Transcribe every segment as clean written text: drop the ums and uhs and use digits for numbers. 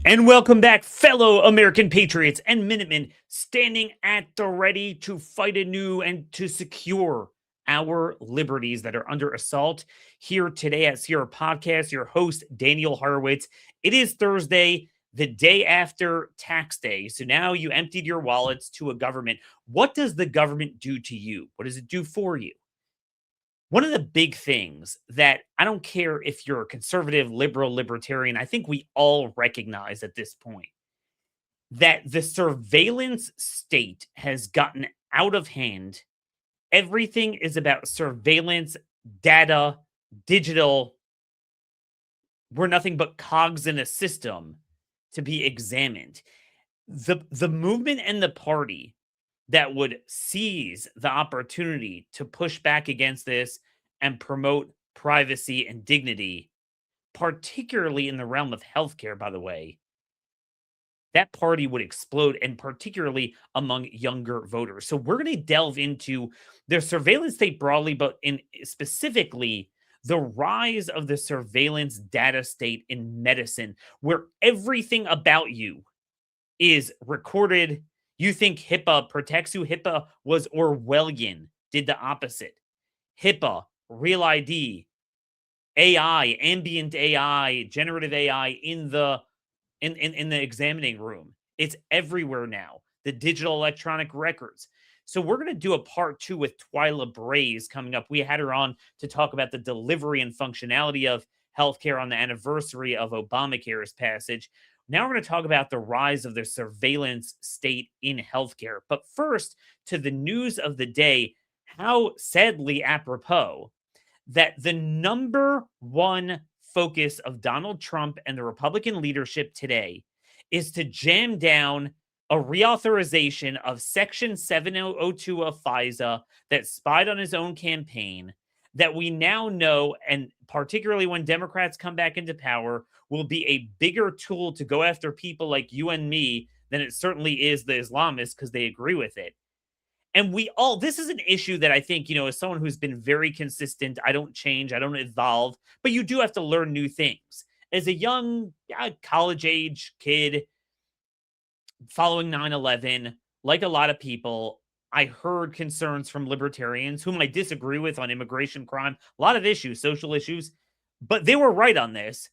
And welcome back, fellow American patriots and Minutemen, standing at the ready to fight anew and to secure our liberties that are under assault. Here today at Sierra Podcast, your host, Daniel Horowitz. It is Thursday, the day after tax day. So now you emptied your wallets to a government. What does the government do to you? What does it do for you? One of the big things that I don't care if you're a conservative, liberal, libertarian, I think we all recognize at this point that the surveillance state has gotten out of hand. Everything is about surveillance, data, digital. We're nothing but cogs in a system to be examined. The movement and the party that would seize the opportunity to push back against this and promote privacy and dignity, particularly in the realm of healthcare, by the way, that party would explode, and particularly among younger voters. So we're going to delve into the surveillance state broadly, but in specifically the rise of the surveillance data state in medicine, where everything about you is recorded. You think HIPAA protects you. HIPAA was Orwellian, did the opposite. HIPAA, Real ID, AI, ambient AI, generative AI in the examining room. It's everywhere now. The digital electronic records. So we're going to do a part 2 with Twila Brase coming up. We had her on to talk about the delivery and functionality of healthcare on the anniversary of Obamacare's passage. Now we're going to talk about the rise of the surveillance state in healthcare. But first, to the news of the day, how sadly apropos that the number one focus of Donald Trump and the Republican leadership today is to jam down a reauthorization of Section 702 of FISA that spied on his own campaign, that we now know, and particularly when Democrats come back into power, will be a bigger tool to go after people like you and me than it certainly is the Islamists because they agree with it. And this is an issue that I think, as someone who's been very consistent, I don't change, I don't evolve, but you do have to learn new things. As a young college age kid following 9/11, like a lot of people, I heard concerns from libertarians whom I disagree with on immigration crime, a lot of issues, social issues, but they were right on this.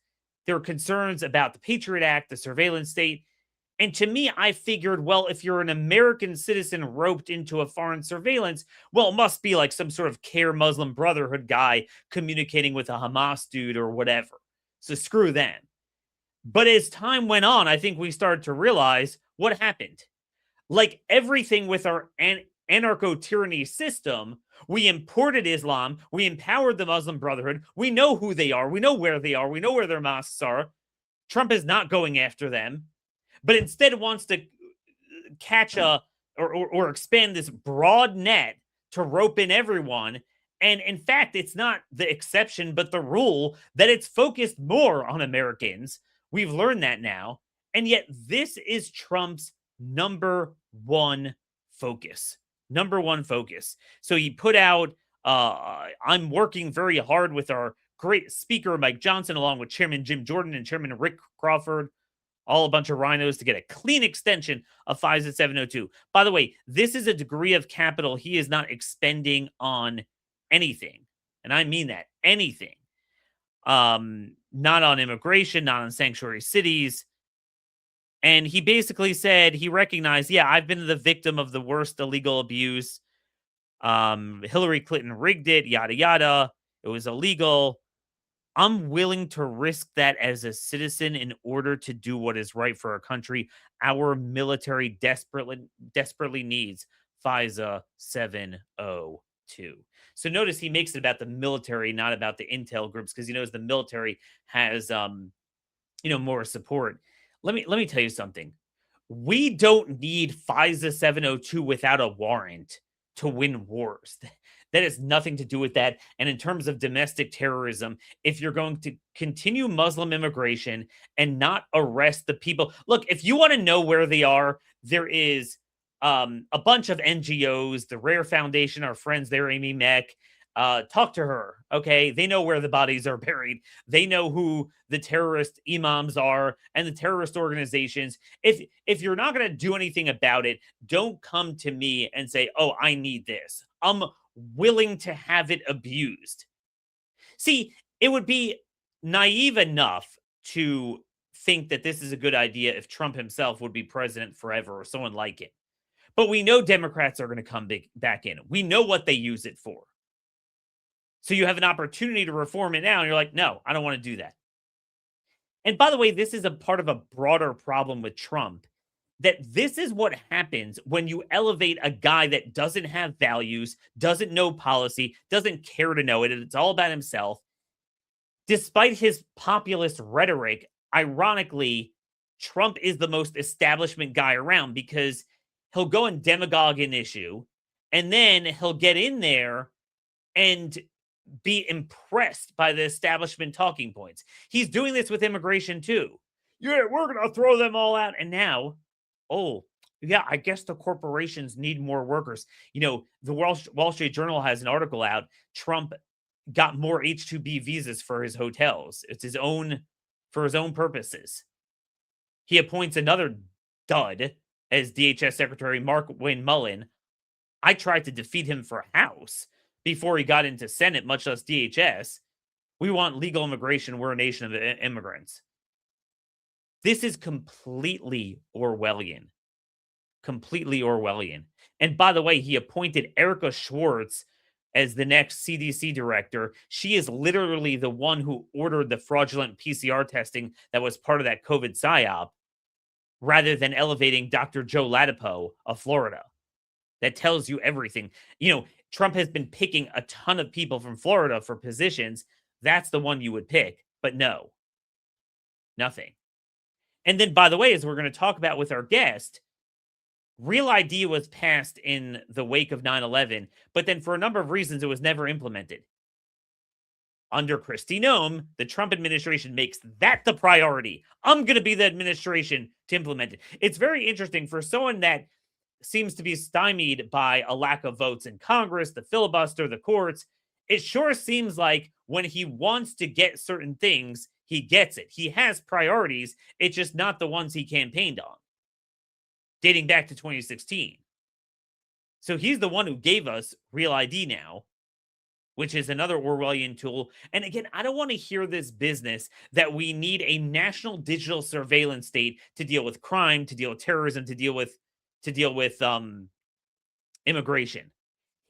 There were concerns about the Patriot Act, the surveillance state. And to me, I figured, well, if you're an American citizen roped into a foreign surveillance, well, it must be like some sort of CARE Muslim Brotherhood guy communicating with a Hamas dude or whatever. So screw them. But as time went on, I think we started to realize what happened. Like everything with our anarcho-tyranny system, we imported Islam, we empowered the Muslim Brotherhood, we know who they are, we know where they are, we know where their mosques are. Trump is not going after them, but instead wants to catch or expand this broad net to rope in everyone. And in fact, it's not the exception, but the rule that it's focused more on Americans. We've learned that now. And yet this is Trump's number one focus. Number one focus. So he put out, I'm working very hard with our great speaker, Mike Johnson, along with Chairman Jim Jordan and Chairman Rick Crawford, all a bunch of rhinos, to get a clean extension of FISA 702. By the way, this is a degree of capital he is not expending on anything. And I mean that, anything. Not on immigration, not on sanctuary cities. And he basically said, he recognized, yeah, I've been the victim of the worst illegal abuse. Hillary Clinton rigged it, yada, yada. It was illegal. I'm willing to risk that as a citizen in order to do what is right for our country. Our military desperately needs FISA 702. So notice he makes it about the military, not about the intel groups, because he knows the military has, more support. Let me tell you something. We don't need FISA 702 without a warrant to win wars. That has nothing to do with that. And in terms of domestic terrorism, if you're going to continue Muslim immigration and not arrest the people, look, if you want to know where they are, there is a bunch of NGOs, the Rare Foundation, our friends there, Amy Meck, talk to her. Okay, they know where the bodies are buried. They know who the terrorist imams are and the terrorist organizations. If you're not going to do anything about it, don't come to me and say, "Oh, I need this." I'm willing to have it abused. See, it would be naive enough to think that this is a good idea if Trump himself would be president forever or someone like it. But we know Democrats are going to come back in. We know what they use it for. So you have an opportunity to reform it now, and you're like, no, I don't want to do that. And by the way, this is a part of a broader problem with Trump, that this is what happens when you elevate a guy that doesn't have values, doesn't know policy, doesn't care to know it, and it's all about himself. Despite his populist rhetoric, ironically, Trump is the most establishment guy around because he'll go and demagogue an issue, and then he'll get in there and be impressed by the establishment talking points. He's doing this with immigration too. Yeah, we're going to throw them all out. And now, oh, yeah, I guess the corporations need more workers. You know, the Wall Street Journal has an article out. Trump got more H-2B visas for his hotels. It's his own, for his own purposes. He appoints another dud as DHS Secretary Mark Wayne Mullen. I tried to defeat him for House before he got into Senate, much less DHS. We want legal immigration. We're a nation of immigrants. This is completely Orwellian. Completely Orwellian. And by the way, he appointed Erica Schwartz as the next CDC director. She is literally the one who ordered the fraudulent PCR testing that was part of that COVID psyop, rather than elevating Dr. Joe Ladapo of Florida. That tells you everything. You know, Trump has been picking a ton of people from Florida for positions. That's the one you would pick. But no, nothing. And then, by the way, as we're going to talk about with our guest, Real ID was passed in the wake of 9/11, but then for a number of reasons, it was never implemented. Under Kristi Noem, the Trump administration makes that the priority. I'm going to be the administration to implement it. It's very interesting for someone that seems to be stymied by a lack of votes in Congress, the filibuster, the courts. It sure seems like when he wants to get certain things, he gets it. He has priorities. It's just not the ones he campaigned on, dating back to 2016. So he's the one who gave us Real ID now, which is another Orwellian tool. And again, I don't want to hear this business that we need a national digital surveillance state to deal with crime, to deal with terrorism, to deal with immigration.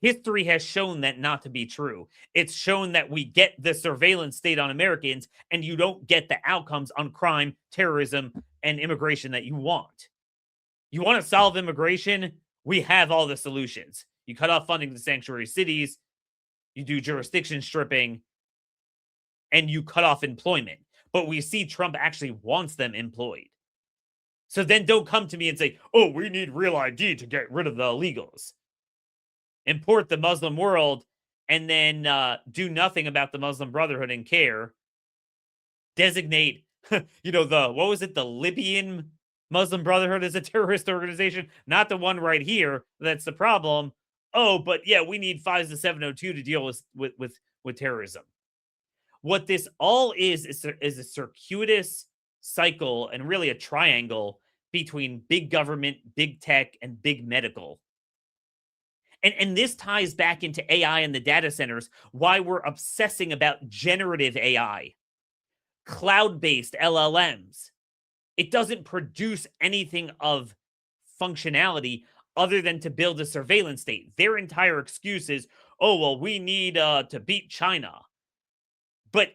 History has shown that not to be true. It's shown that we get the surveillance state on Americans and you don't get the outcomes on crime, terrorism, and immigration that you want. You want to solve immigration? We have all the solutions. You cut off funding to sanctuary cities, you do jurisdiction stripping, and you cut off employment. But we see Trump actually wants them employed. So then don't come to me and say, oh, we need Real ID to get rid of the illegals. Import the Muslim world and then do nothing about the Muslim Brotherhood and care. Designate, what was it? The Libyan Muslim Brotherhood as a terrorist organization, not the one right here. That's the problem. Oh, but yeah, we need FISA 702 to deal with terrorism. What this all is a circuitous cycle and really a triangle between big government, big tech, and big medical. And this ties back into AI and the data centers, why we're obsessing about generative AI, cloud-based LLMs. It doesn't produce anything of functionality other than to build a surveillance state. Their entire excuse is, oh, well, we need to beat China. But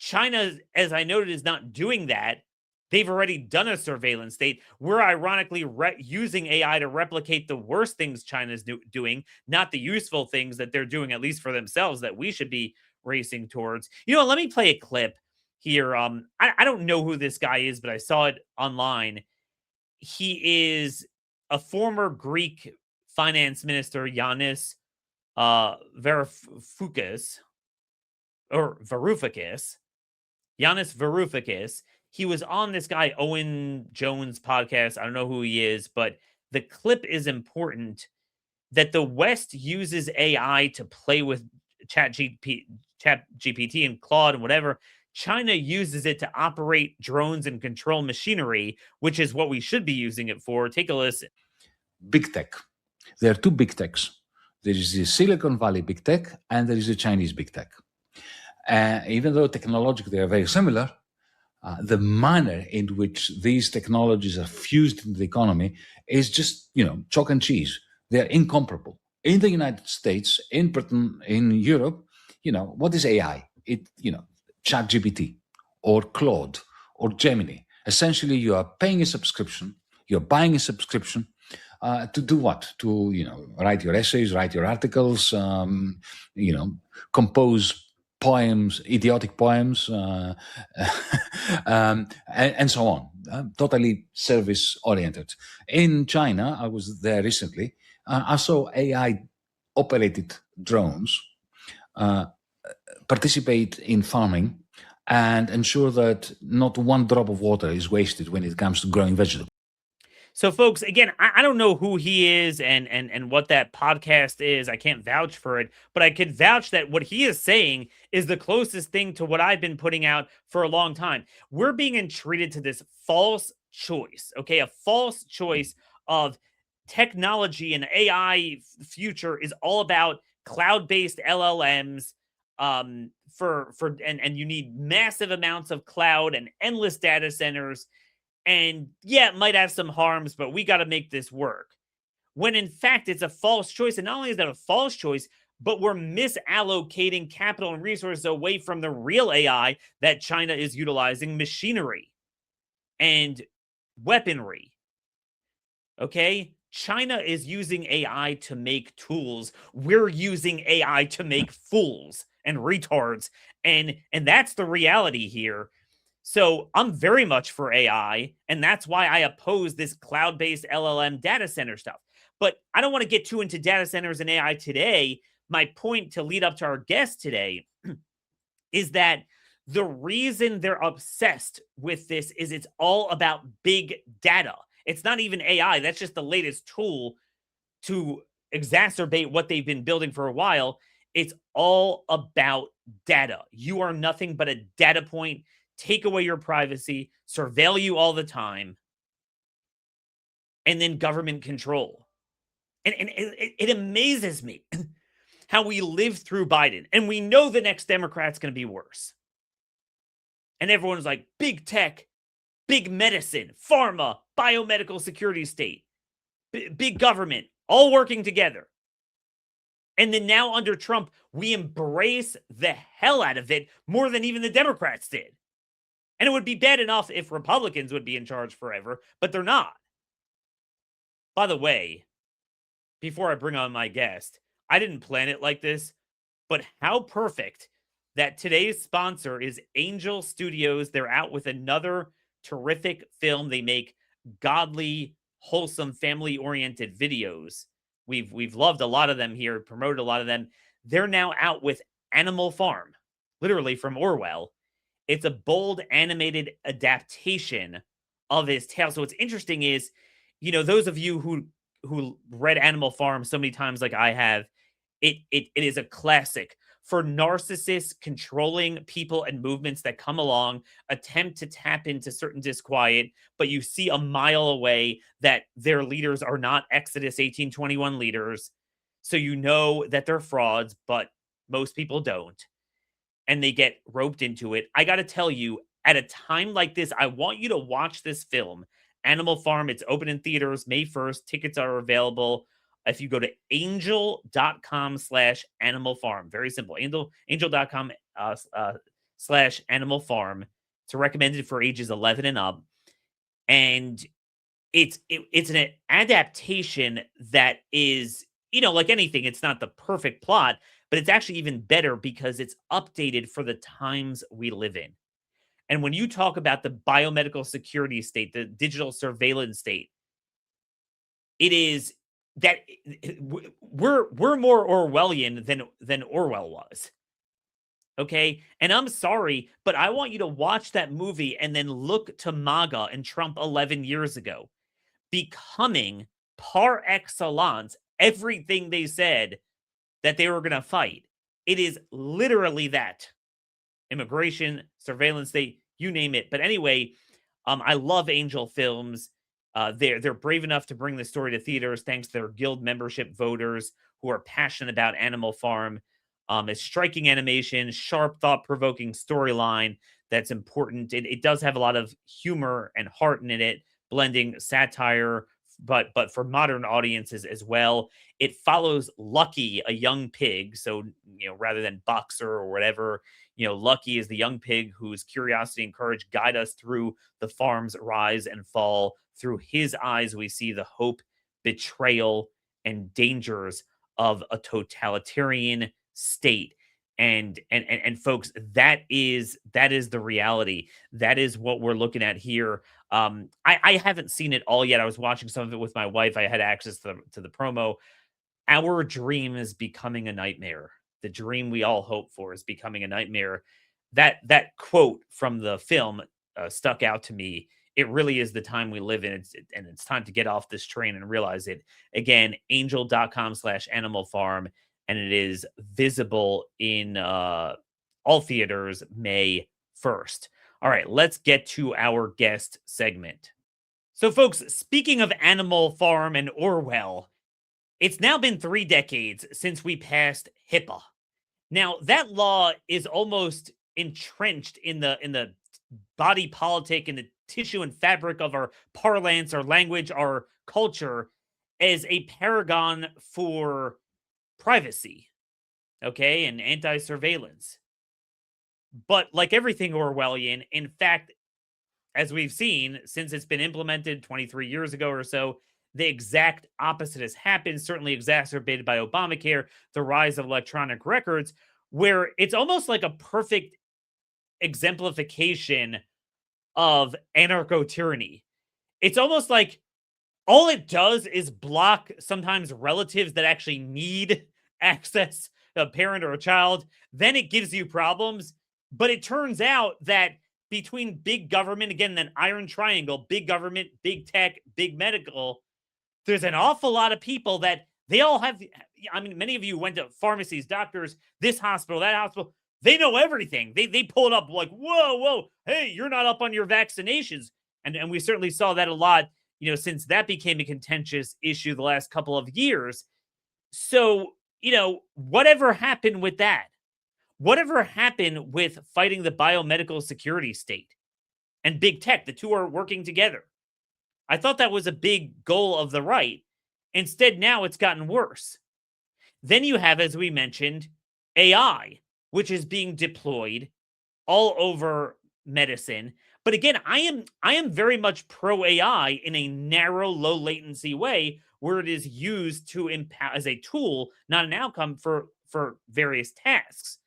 China, as I noted, is not doing that. They've already done a surveillance state. We're ironically using AI to replicate the worst things China's doing, not the useful things that they're doing, at least for themselves, that we should be racing towards. Let me play a clip here. I don't know who this guy is, but I saw it online. He is a former Greek finance minister, Yanis Varoufakis. Yanis Varoufakis. He was on this guy Owen Jones podcast. I don't know who he is, but the clip is important that the West uses AI to play with ChatGPT and Claude and whatever, China uses it to operate drones and control machinery, which is what we should be using it for. Take a listen. Big tech. There are two big techs. There is the Silicon Valley big tech and there is the Chinese big tech. Even though technologically they are very similar, the manner in which these technologies are fused into the economy is just, chalk and cheese. They're incomparable. In the United States, in Britain, in Europe, what is AI? ChatGPT or Claude or Gemini. Essentially, you are paying a subscription, you're buying a subscription to do what? To, write your essays, write your articles, compose poems, idiotic poems, and so on. Totally service-oriented. In China, I was there recently. I saw AI-operated drones participate in farming and ensure that not one drop of water is wasted when it comes to growing vegetables. So, folks, again, I don't know who he is and what that podcast is. I can't vouch for it, but I could vouch that what he is saying is the closest thing to what I've been putting out for a long time. We're being entreated to this false choice, okay? A false choice of technology and AI future is all about cloud-based LLMs. And you need massive amounts of cloud and endless data centers. And yeah, it might have some harms, but we got to make this work. When in fact, it's a false choice. And not only is that a false choice, but we're misallocating capital and resources away from the real AI that China is utilizing, machinery and weaponry. Okay? China is using AI to make tools. We're using AI to make fools and retards. And that's the reality here. So I'm very much for AI, and that's why I oppose this cloud-based LLM data center stuff. But I don't want to get too into data centers and AI today. My point to lead up to our guest today is that the reason they're obsessed with this is it's all about big data. It's not even AI. That's just the latest tool to exacerbate what they've been building for a while. It's all about data. You are nothing but a data point. Take away your privacy, surveil you all the time, and then government control. And it amazes me how we lived through Biden, and we know the next Democrat's going to be worse. And everyone's like, big tech, big medicine, pharma, biomedical security state, big government, all working together. And then now under Trump, we embrace the hell out of it more than even the Democrats did. And it would be bad enough if Republicans would be in charge forever, but they're not. By the way, before I bring on my guest, I didn't plan it like this, but how perfect that today's sponsor is Angel Studios. They're out with another terrific film. They make godly, wholesome, family-oriented videos. We've loved a lot of them here, promoted a lot of them. They're now out with Animal Farm, literally from Orwell. It's a bold animated adaptation of his tale. So what's interesting is, those of you who read Animal Farm so many times like I have, it is a classic for narcissists controlling people and movements that come along, attempt to tap into certain disquiet, but you see a mile away that their leaders are not Exodus 1821 leaders. So you know that they're frauds, but most people don't. And they get roped into it. I got to tell you, at a time like this, I want you to watch this film, Animal Farm. It's open in theaters May 1st. Tickets are available if you go to angel.com/Animal Farm. Very simple. Angel.com /Animal Farm. It's recommended for ages 11 and up. And it's an adaptation that is, like anything, it's not the perfect plot, but it's actually even better because it's updated for the times we live in. And when you talk about the biomedical security state, the digital surveillance state, it is that we're more Orwellian than Orwell was. Okay? And I'm sorry, but I want you to watch that movie and then look to MAGA and Trump 11 years ago, becoming par excellence everything they said that they were going to fight. It is literally that. Immigration, surveillance state, you name it. But anyway, I love Angel Films. They're brave enough to bring the story to theaters thanks to their guild membership voters who are passionate about Animal Farm. It's striking animation, sharp, thought-provoking storyline that's important. It does have a lot of humor and heart in it, blending satire, but for modern audiences as well. It follows Lucky, a young pig. So, rather than Boxer or whatever, Lucky is the young pig whose curiosity and courage guide us through the farm's rise and fall. Through his eyes, we see the hope, betrayal, and dangers of a totalitarian state. And folks, that is the reality. That is what we're looking at here. I haven't seen it all yet. I was watching some of it with my wife. I had access to the promo. Our dream is becoming a nightmare. The dream we all hope for is becoming a nightmare. That quote from the film stuck out to me. It really is the time we live in. It's time to get off this train and realize it. Again, angel.com/Animal Farm. And it is visible in all theaters May 1st. All right, let's get to our guest segment. So, folks, speaking of Animal Farm and Orwell, it's now been 3 decades since we passed HIPAA. Now, that law is almost entrenched in the body politic, in the tissue and fabric of our parlance, our language, our culture, as a paragon for privacy, okay, and anti-surveillance. But like everything Orwellian, in fact, as we've seen, since it's been implemented 23 years ago or so, the exact opposite has happened, certainly exacerbated by Obamacare, the rise of electronic records, where it's almost like a perfect exemplification of anarcho-tyranny. It's almost like all it does is block sometimes relatives that actually need access, a parent or a child. Then it gives you problems. But it turns out that between big government, again, that iron triangle, big government, big tech, big medical, there's an awful lot of people that they all have. I mean, many of you went to pharmacies, doctors, this hospital, that hospital. They know everything. They pull it up like, whoa, hey, you're not up on your vaccinations. And we certainly saw that a lot, since that became a contentious issue the last couple of years. So, whatever happened with that? Whatever happened with fighting the biomedical security state and big tech? The two are working together. I thought that was a big goal of the right. Instead, now it's gotten worse. Then you have, as we mentioned, AI, which is being deployed all over medicine. But again, I am very much pro AI in a narrow, low latency way, where it is used to empower as a tool, not an outcome for various tasks,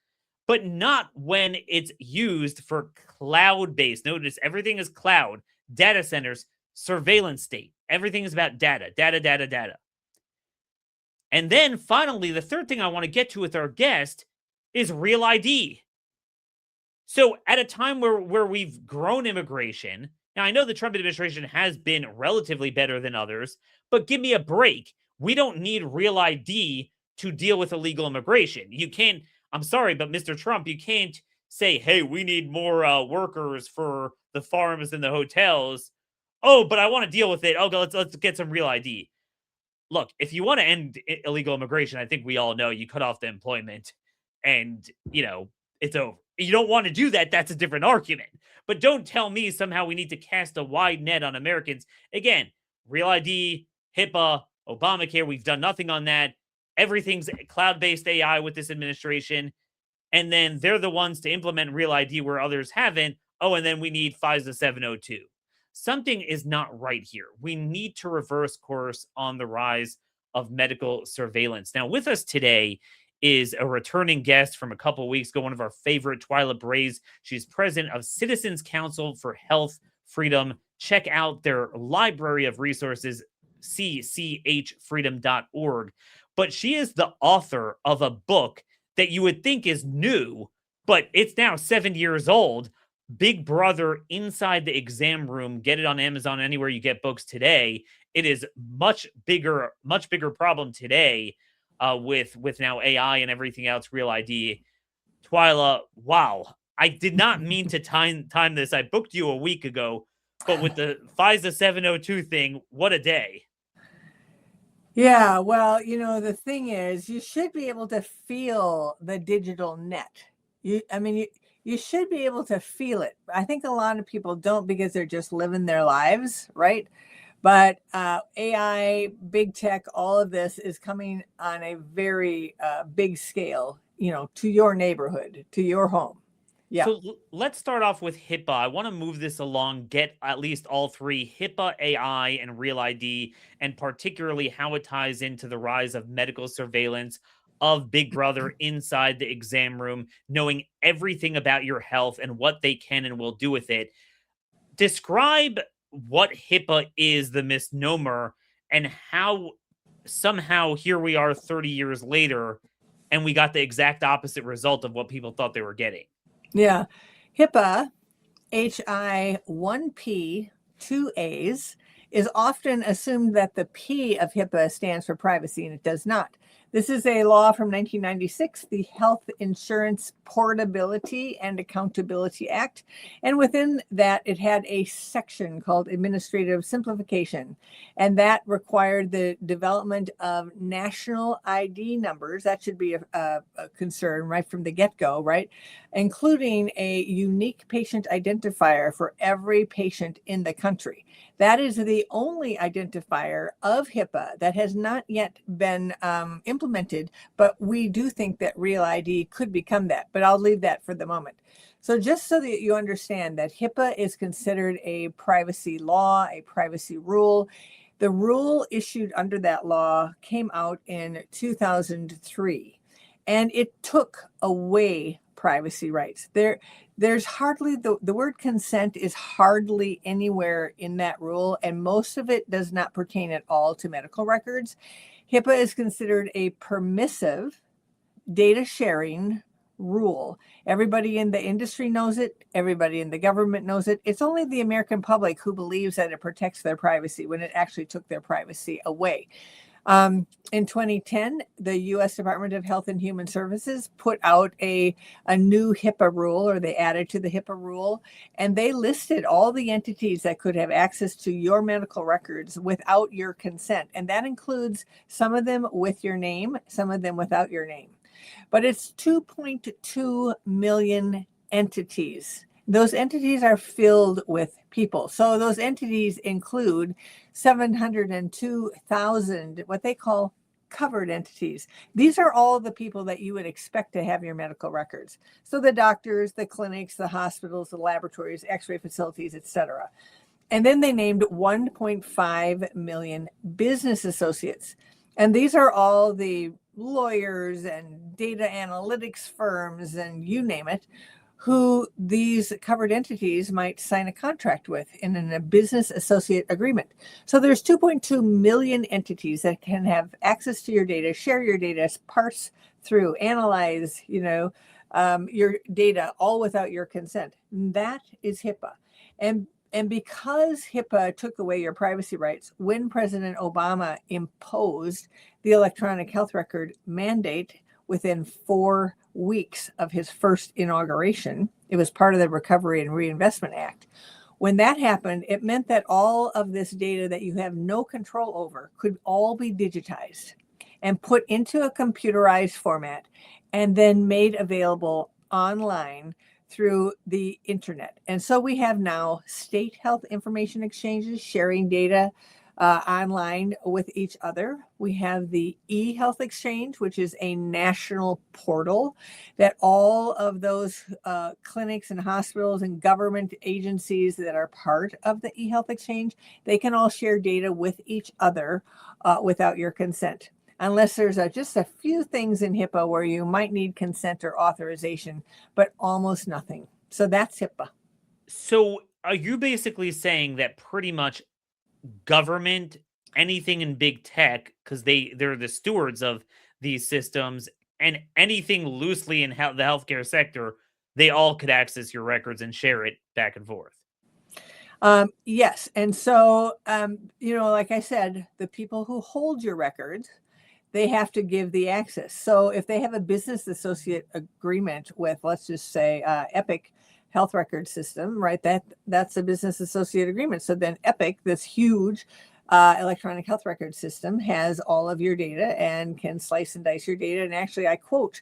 but not when it's used for cloud-based. Notice everything is cloud, data centers, surveillance state. Everything is about data. And then finally, the third thing I want to get to with our guest is real ID. So at a time where we've grown immigration, now I know the Trump administration has been relatively better than others, but give me a break. We don't need real ID to deal with illegal immigration. You can't, I'm sorry, but Mr. Trump, you can't say, hey, we need more workers for the farms and the hotels. Oh, but I want to deal with it. Okay, let's get some real ID. Look, if you want to end illegal immigration, I think we all know you cut off the employment and, it's over. You don't want to do that. That's a different argument. But don't tell me somehow we need to cast a wide net on Americans. Again, Real ID, HIPAA, Obamacare, we've done nothing on that. Everything's cloud-based AI with this administration. And then they're the ones to implement Real ID where others haven't. Oh, and then we need FISA 702. Something is not right here. We need to reverse course on the rise of medical surveillance. Now, with us today is a returning guest from a couple weeks ago, one of our favorite, Twila Brase. She's president of Citizens Council for Health Freedom. Check out their library of resources, cchfreedom.org. But she is the author of a book that you would think is new, but it's now 7 years old. Big Brother Inside the Exam Room. Get it on Amazon, anywhere you get books today. It is much bigger problem today. with now AI and everything else, Real ID. Twila, wow. I did not mean to time this. I booked you a week ago, but with the FISA 702 thing, what a day. Yeah, well, the thing is, you should be able to feel the digital net. You should be able to feel it. I think a lot of people don't because they're just living their lives, right? But AI, big tech, all of this is coming on a very big scale, to your neighborhood, to your home. Yeah. So let's start off with HIPAA. I want to move this along, get at least all three, HIPAA, AI, and Real ID, and particularly how it ties into the rise of medical surveillance of Big Brother inside the exam room, knowing everything about your health and what they can and will do with it. Describe what HIPAA is, the misnomer, and how somehow here we are 30 years later, and we got the exact opposite result of what people thought they were getting. Yeah. HIPAA, HI 1P, 2 A's, is often assumed that the P of HIPAA stands for privacy, and it does not. This is a law from 1996, the Health Insurance Portability and Accountability Act. And within that, it had a section called Administrative Simplification. And that required the development of national ID numbers. That should be a concern right from the get-go, right? Including a unique patient identifier for every patient in the country. That is the only identifier of HIPAA that has not yet been implemented, but we do think that Real ID could become that, but I'll leave that for the moment. So just so that you understand that HIPAA is considered a privacy law, a privacy rule. The rule issued under that law came out in 2003, and it took away privacy rights. There's hardly, the word consent is hardly anywhere in that rule, and most of it does not pertain at all to medical records. HIPAA is considered a permissive data sharing rule. Everybody in the industry knows it. Everybody in the government knows it. It's only the American public who believes that it protects their privacy when it actually took their privacy away. In 2010, the U.S. Department of Health and Human Services put out a new HIPAA rule, or they added to the HIPAA rule, and they listed all the entities that could have access to your medical records without your consent. And that includes some of them with your name, some of them without your name. But it's 2.2 million entities. Those entities are filled with people. So those entities include 702,000, what they call covered entities. These are all the people that you would expect to have your medical records. So the doctors, the clinics, the hospitals, the laboratories, x-ray facilities, etc. And then they named 1.5 million business associates. And these are all the lawyers and data analytics firms and you name it, who these covered entities might sign a contract with in a business associate agreement. So there's 2.2 million entities that can have access to your data, share your data, parse through, analyze, your data, all without your consent. That is HIPAA. And because HIPAA took away your privacy rights, when President Obama imposed the electronic health record mandate within 4 weeks of his first inauguration, it was part of the Recovery and Reinvestment Act. When that happened, it meant that all of this data that you have no control over could all be digitized and put into a computerized format and then made available online through the internet. And so we have now state health information exchanges sharing data online with each other. We have the eHealth Exchange, which is a national portal that all of those clinics and hospitals and government agencies that are part of the eHealth Exchange, they can all share data with each other without your consent, unless there's just a few things in HIPAA where you might need consent or authorization, but almost nothing. So that's HIPAA. So are you basically saying that pretty much government, anything in big tech, because they're the stewards of these systems, and anything loosely in the healthcare sector, they all could access your records and share it back and forth? Yes. And so, like I said, the people who hold your records, they have to give the access. So if they have a business associate agreement with, let's just say, Epic health record system, right? That's a business associate agreement. So then Epic, this huge electronic health record system, has all of your data and can slice and dice your data. And actually, I quote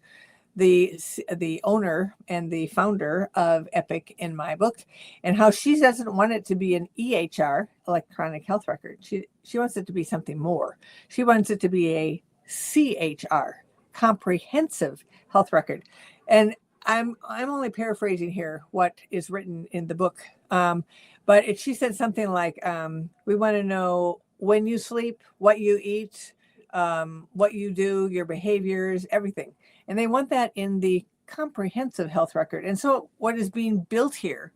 the owner and the founder of Epic in my book, and how she doesn't want it to be an EHR, electronic health record. She wants it to be something more. She wants it to be a CHR, comprehensive health record. And I'm only paraphrasing here what is written in the book. But she said something like, we want to know when you sleep, what you eat, what you do, your behaviors, everything. And they want that in the comprehensive health record. And so what is being built here,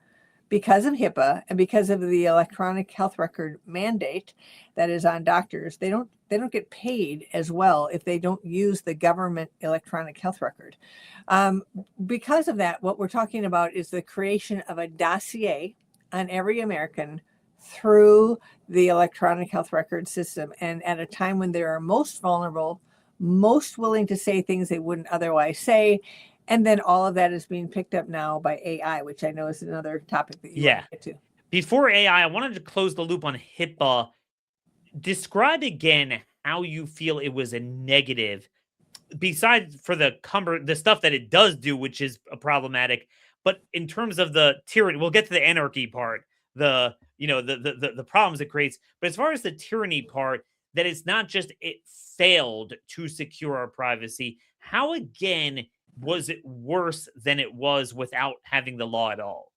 because of HIPAA and because of the electronic health record mandate that is on doctors, they don't get paid as well if they don't use the government electronic health record. Because of that, what we're talking about is the creation of a dossier on every American through the electronic health record system. And at a time when they are most vulnerable, most willing to say things they wouldn't otherwise say. And then all of that is being picked up now by AI, which I know is another topic that you want to get to. Before AI, I wanted to close the loop on HIPAA. Describe again how you feel it was a negative, besides for the stuff that it does do, which is problematic. But in terms of the tyranny, we'll get to the anarchy part, the problems it creates. But as far as the tyranny part, that it's not just it failed to secure our privacy. How again was it worse than it was without having the law at all?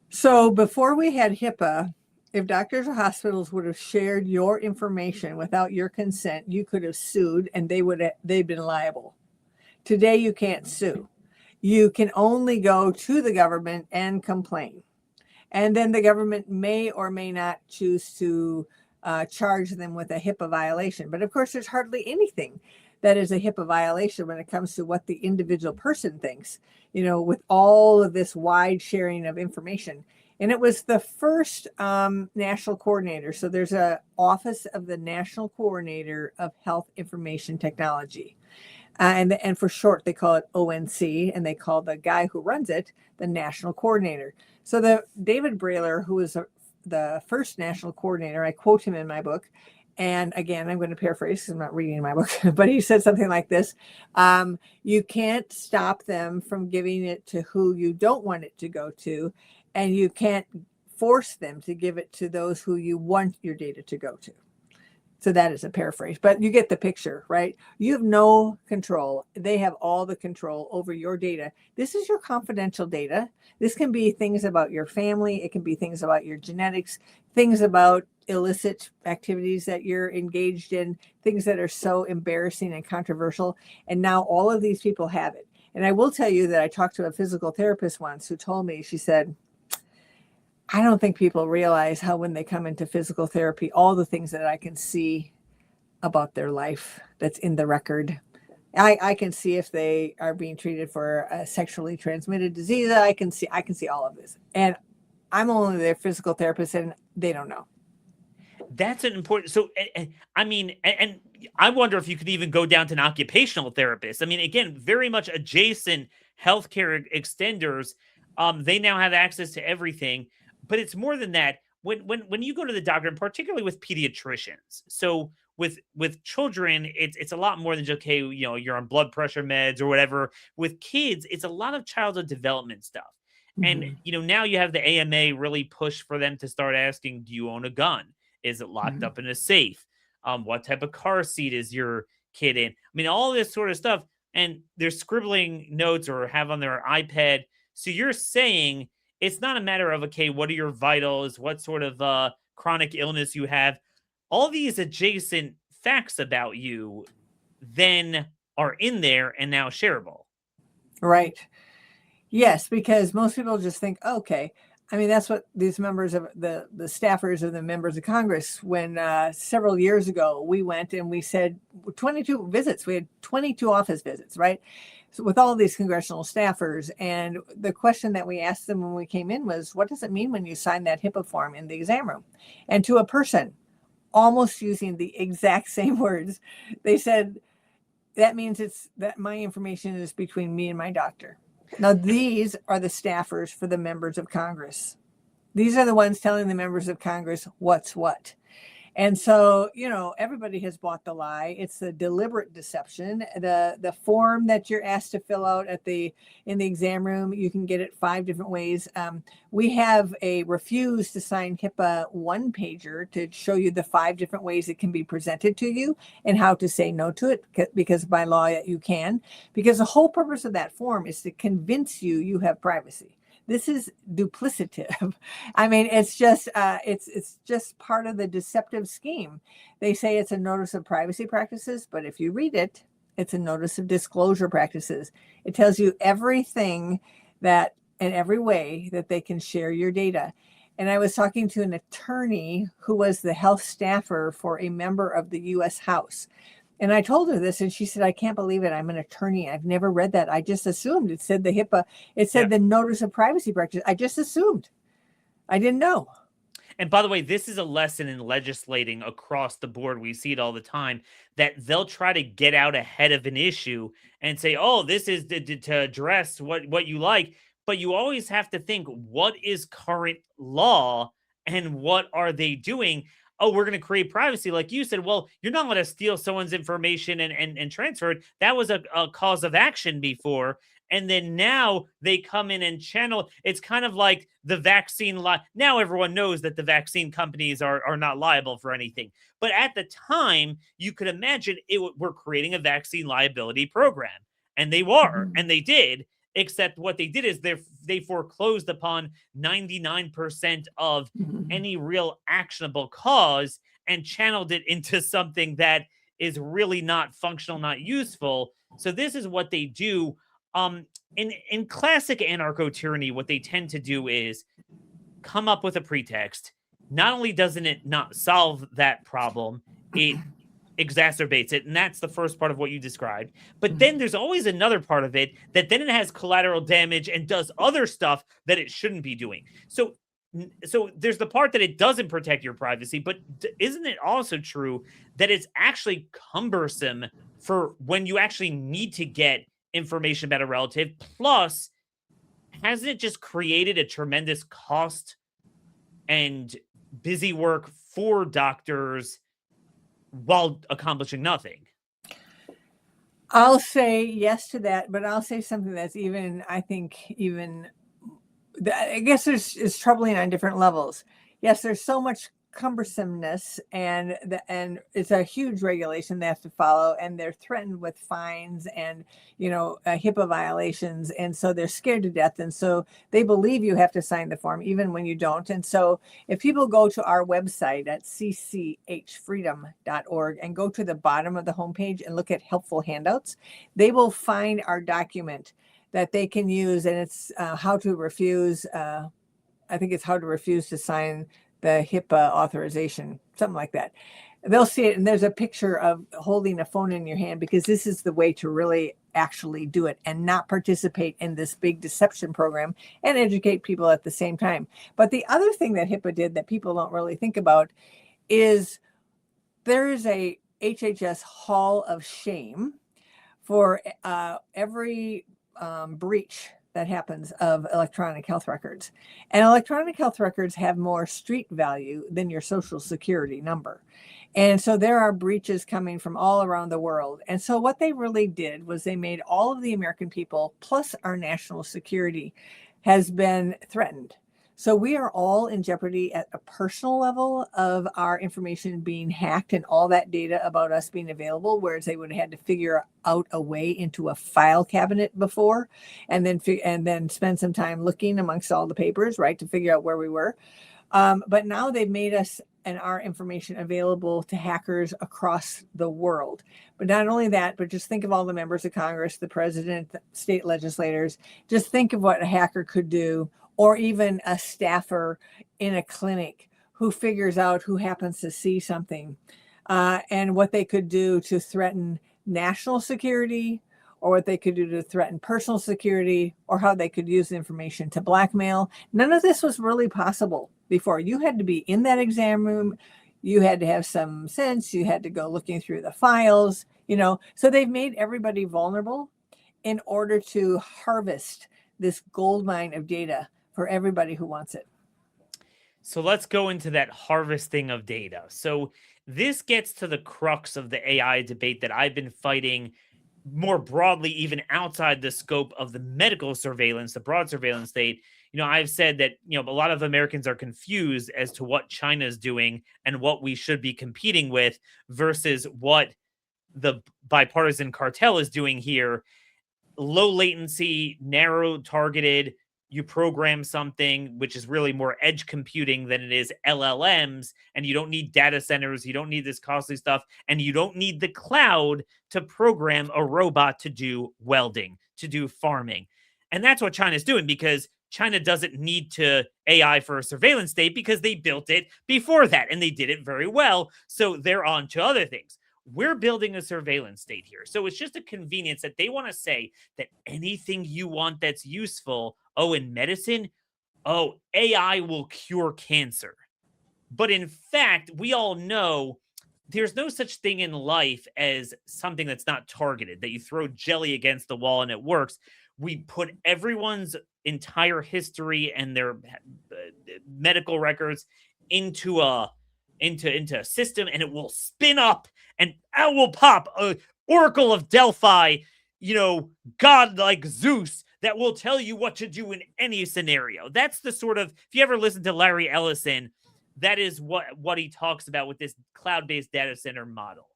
So before we had HIPAA, if doctors or hospitals would have shared your information without your consent, you could have sued and they've been liable. Today, you can't sue. You can only go to the government and complain. And then the government may or may not choose to charge them with a HIPAA violation. But of course, there's hardly anything that is a HIPAA violation when it comes to what the individual person thinks, with all of this wide sharing of information. And it was the first national coordinator. So there's an office of the National Coordinator of Health Information Technology. And for short, they call it ONC, and they call the guy who runs it the National Coordinator. So the David Brailer, who was the first national coordinator, I quote him in my book. And again, I'm going to paraphrase because I'm not reading my book, but he said something like this. You can't stop them from giving it to who you don't want it to go to, and you can't force them to give it to those who you want your data to go to. So that is a paraphrase, but you get the picture, right? You have no control. They have all the control over your data. This is your confidential data. This can be things about your family. It can be things about your genetics, things about illicit activities that you're engaged in, things that are so embarrassing and controversial. And now all of these people have it. And I will tell you that I talked to a physical therapist once who told me, she said, I don't think people realize how when they come into physical therapy, all the things that I can see about their life that's in the record. I can see if they are being treated for a sexually transmitted disease. I can see all of this. And I'm only their physical therapist and they don't know. That's an important. So, I mean, and I wonder if you could even go down to an occupational therapist. I mean, again, very much adjacent healthcare extenders. They now have access to everything. But it's more than that. When you go to the doctor, and particularly with pediatricians, so with children, it's a lot more than just, okay, you're on blood pressure meds or whatever. With kids, it's a lot of childhood development stuff. Mm-hmm. And now you have the AMA really push for them to start asking, do you own a gun? Is it locked up in a safe? What type of car seat is your kid in? I mean, all this sort of stuff. And they're scribbling notes or have on their iPad. So you're saying it's not a matter of, okay, what are your vitals? What sort of chronic illness you have? All these adjacent facts about you then are in there and now shareable. Right. Yes, because most people just think, okay. I mean, that's what these members of the staffers and the members of Congress, when several years ago, we went and we said 22 visits. We had 22 office visits, right? So with all these congressional staffers. And the question that we asked them when we came in was, what does it mean when you sign that HIPAA form in the exam room? And to a person, almost using the exact same words. They said, that means that my information is between me and my doctor. Now, these are the staffers for the members of Congress. These are the ones telling the members of Congress what's what. And so, everybody has bought the lie. It's the deliberate deception. The form that you're asked to fill out in the exam room, you can get it 5 different ways. We have a refuse to sign HIPAA 1-pager to show you the 5 different ways it can be presented to you and how to say no to it, because by law you can. Because the whole purpose of that form is to convince you have privacy. This is duplicative. I mean, it's just part of the deceptive scheme. They say it's a notice of privacy practices, but if you read it, it's a notice of disclosure practices. It tells you everything that in every way that they can share your data. And I was talking to an attorney who was the health staffer for a member of the U.S. House. And I told her this, and she said, I can't believe it. I'm an attorney. I've never read that. I just assumed it said the HIPAA. It said the notice of privacy practice. I just assumed. I didn't know. And by the way, this is a lesson in legislating across the board. We see it all the time, that they'll try to get out ahead of an issue and say, oh, this is to address what you like. But you always have to think, what is current law and what are they doing? Oh, we're going to create privacy. Like you said, well, you're not going to steal someone's information and transfer it. That was a cause of action before. And then now they come in and channel. It's kind of like the vaccine. Now everyone knows that the vaccine companies are not liable for anything. But at the time, you could imagine we're creating a vaccine liability program. And they were, and they did. Except what they did is they foreclosed upon 99% of any real actionable cause and channeled it into something that is really not functional, not useful. So this is what they do. In classic anarcho-tyranny, what they tend to do is come up with a pretext. Not only doesn't it not solve that problem, it exacerbates it. And that's the first part of what you described. But then there's always another part of it that then it has collateral damage and does other stuff that it shouldn't be doing. So there's the part that it doesn't protect your privacy, but isn't it also true that it's actually cumbersome for when you actually need to get information about a relative? Plus, hasn't it just created a tremendous cost and busy work for doctors while accomplishing nothing? I'll say yes to that, but I'll say something that's I guess it's troubling on different levels. Yes, there's so much cumbersomeness and it's a huge regulation they have to follow, and they're threatened with fines and HIPAA violations, and so they're scared to death, and so they believe you have to sign the form even when you don't. And so if people go to our website at cchfreedom.org and go to the bottom of the homepage and look at helpful handouts, they will find our document that they can use, and it's how to refuse I think it's how to refuse to sign the HIPAA authorization, something like that. They'll see it, and there's a picture of holding a phone in your hand, because this is the way to really actually do it and not participate in this big deception program and educate people at the same time. But the other thing that HIPAA did that people don't really think about is there is a HHS Hall of Shame for every breach that happens of electronic health records. And electronic health records have more street value than your social security number. And so there are breaches coming from all around the world. And so what they really did was they made all of the American people, plus our national security, has been threatened. So we are all in jeopardy at a personal level of our information being hacked and all that data about us being available, whereas they would have had to figure out a way into a file cabinet before, and then spend some time looking amongst all the papers, right, to figure out where we were. But now they've made us and our information available to hackers across the world. But not only that, but just think of all the members of Congress, the president, the state legislators. Just think of what a hacker could do, or even a staffer in a clinic who figures out who happens to see something, and what they could do to threaten national security, or what they could do to threaten personal security, or how they could use the information to blackmail. None of this was really possible before. You had to be in that exam room. you had to have some sense. You had to go looking through the files, So they've made everybody vulnerable in order to harvest this gold mine of data for everybody who wants it. So let's go into that harvesting of data. So this gets to the crux of the AI debate that I've been fighting more broadly, even outside the scope of the medical surveillance, the broad surveillance state. I've said that, a lot of Americans are confused as to what China's doing and what we should be competing with versus what the bipartisan cartel is doing here. Low latency, narrow targeted, you program something, which is really more edge computing than it is LLMs, and you don't need data centers, you don't need this costly stuff, and you don't need the cloud to program a robot to do welding, to do farming. And that's what China's doing, because China doesn't need to AI for a surveillance state because they built it before that, and they did it very well. So they're on to other things. We're building a surveillance state here. So it's just a convenience that they want to say that anything you want that's useful, in medicine, AI will cure cancer. But in fact, we all know there's no such thing in life as something that's not targeted, that you throw jelly against the wall and it works. We put everyone's entire history and their medical records into a system, and it will spin up and out will pop a Oracle of Delphi, God like Zeus, that will tell you what to do in any scenario. That's the sort of, if you ever listen to Larry Ellison, that is what he talks about with this cloud-based data center model.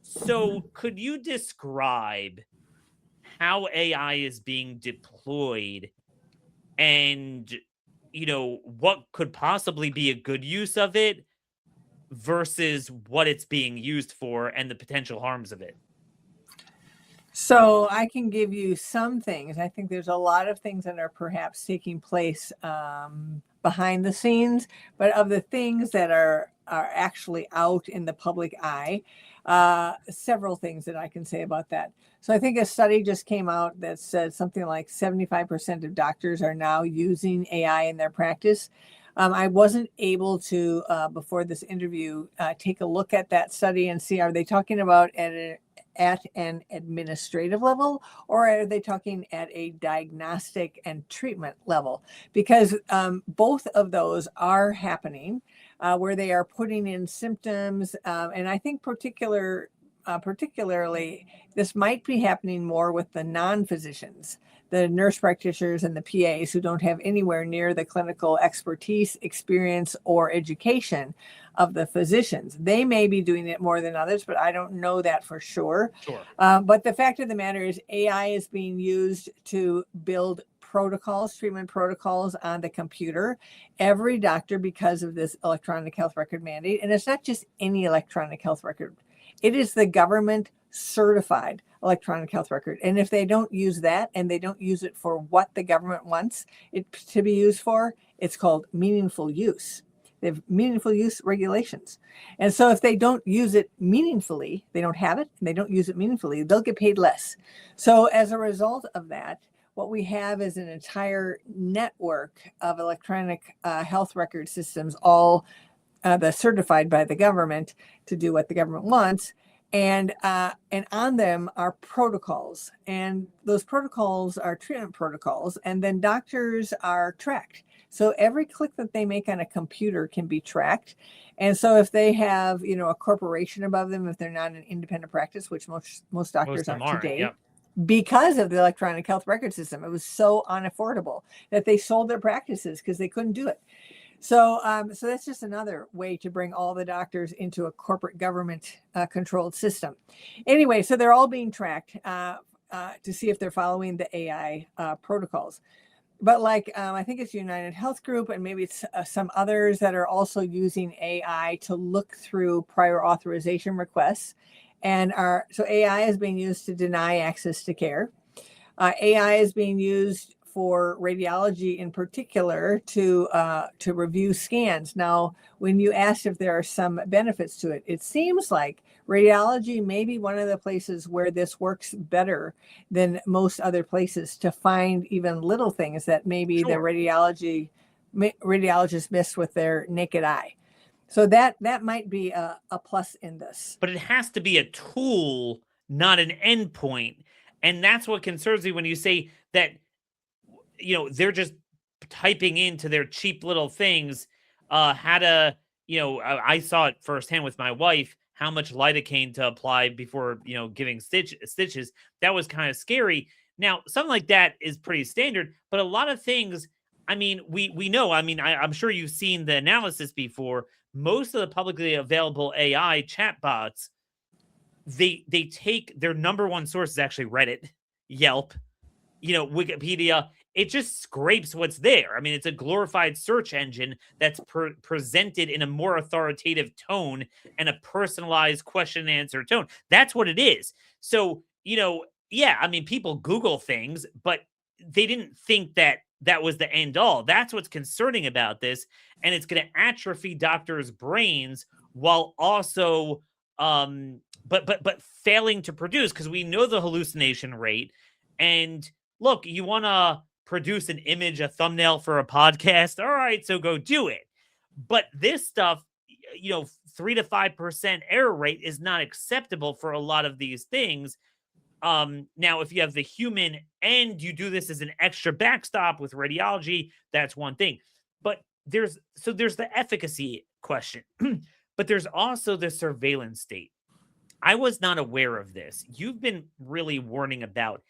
So could you describe how AI is being deployed and, what could possibly be a good use of it versus what it's being used for and the potential harms of it? So I can give you some things. I think there's a lot of things that are perhaps taking place behind the scenes, but of the things that are actually out in the public eye, several things that I can say about that. So I think a study just came out that said something like 75% of doctors are now using AI in their practice. I wasn't able to, before this interview, take a look at that study and see, are they talking about at an administrative level, or are they talking at a diagnostic and treatment level? Because both of those are happening, where they are putting in symptoms. And I think particularly, this might be happening more with the non-physicians, the nurse practitioners and the PAs who don't have anywhere near the clinical expertise, experience, or education of the physicians. They may be doing it more than others, but I don't know that for sure. But the fact of the matter is AI is being used to build treatment protocols on the computer. Every doctor, because of this electronic health record mandate, and it's not just any electronic health record, it is the government certified electronic health record. And if they don't use that, and they don't use it for what the government wants it to be used for, it's called meaningful use. They have meaningful use regulations. And so if they don't use it meaningfully, they don't have it, and they don't use it meaningfully, they'll get paid less. So as a result of that, what we have is an entire network of electronic health record systems, all certified by the government to do what the government wants. And on them are protocols, and those protocols are treatment protocols, and then doctors are tracked. So every click that they make on a computer can be tracked. And so if they have, a corporation above them, if they're not an independent practice, which most doctors aren't today, yeah, because of the electronic health record system, it was so unaffordable that they sold their practices because they couldn't do it. So that's just another way to bring all the doctors into a corporate government controlled system. Anyway, so they're all being tracked to see if they're following the AI protocols. But I think it's United Health Group, and maybe it's some others that are also using AI to look through prior authorization requests. And so AI is being used to deny access to care. AI is being used for radiology in particular to review scans. Now, when you asked if there are some benefits to it, it seems like radiology may be one of the places where this works better than most other places to find even little things that maybe the radiologists missed with their naked eye. So that might be a plus in this. But it has to be a tool, not an endpoint. And that's what concerns me when you say that, they're just typing into their cheap little things how to, I saw it firsthand with my wife, how much lidocaine to apply before, giving stitches. That was kind of scary. Now, something like that is pretty standard, but a lot of things, I mean, we know, I mean, I'm sure you've seen the analysis before. Most of the publicly available AI chatbots, they take their number one source is actually Reddit, Yelp, Wikipedia. It just scrapes what's there. I mean, it's a glorified search engine that's presented in a more authoritative tone and a personalized question and answer tone. That's what it is. So, yeah, I mean, people Google things, but they didn't think that was the end all. That's what's concerning about this. And it's going to atrophy doctors' brains while also, but failing to produce, because we know the hallucination rate. And look, you want to produce an image, a thumbnail for a podcast. All right, so go do it. But this stuff, 3 to 5% error rate is not acceptable for a lot of these things. Now, if you have the human and you do this as an extra backstop with radiology, that's one thing. But there's the efficacy question, but there's also the surveillance state. I was not aware of this. You've been really warning about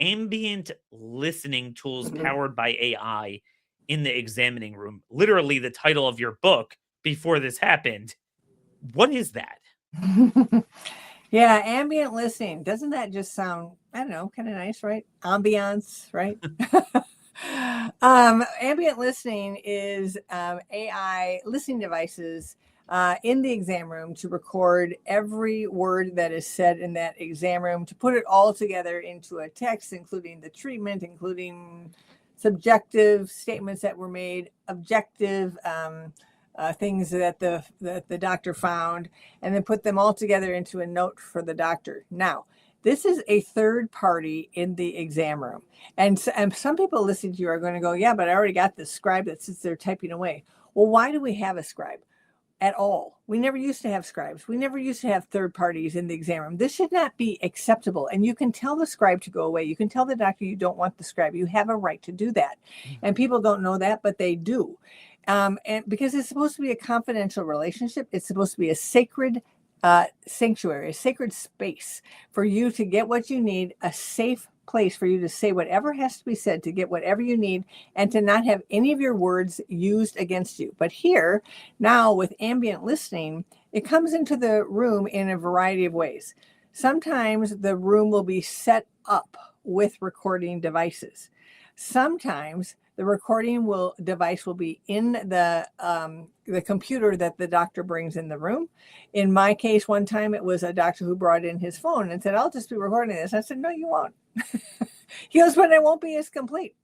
ambient listening tools powered by AI in the examining room. Literally the title of your book before this happened. What is that? Yeah, ambient listening. Doesn't that just sound, I don't know, kind of nice, right? Ambiance, right? Ambient listening is AI listening devices in the exam room to record every word that is said in that exam room, to put it all together into a text, including the treatment, including subjective statements that were made, objective things that the doctor found, and then put them all together into a note for the doctor. Now, this is a third party in the exam room. And some people listening to you are going to go, yeah, but I already got the scribe that sits there typing away. Well, why do we have a scribe at all? We never used to have scribes. We never used to have third parties in the exam room. This should not be acceptable. And you can tell the scribe to go away. You can tell the doctor you don't want the scribe. You have a right to do that. And people don't know that, but they do. And because it's supposed to be a confidential relationship, it's supposed to be a sacred sanctuary, a sacred space for you to get what you need, a safe place for you to say whatever has to be said, to get whatever you need, and to not have any of your words used against you. But here, now with ambient listening, it comes into the room in a variety of ways. Sometimes the room will be set up with recording devices. Sometimes the recording device will be in the computer that the doctor brings in the room. In my case, one time it was a doctor who brought in his phone and said, I'll just be recording this. I said, no, you won't. He goes, but it won't be as complete.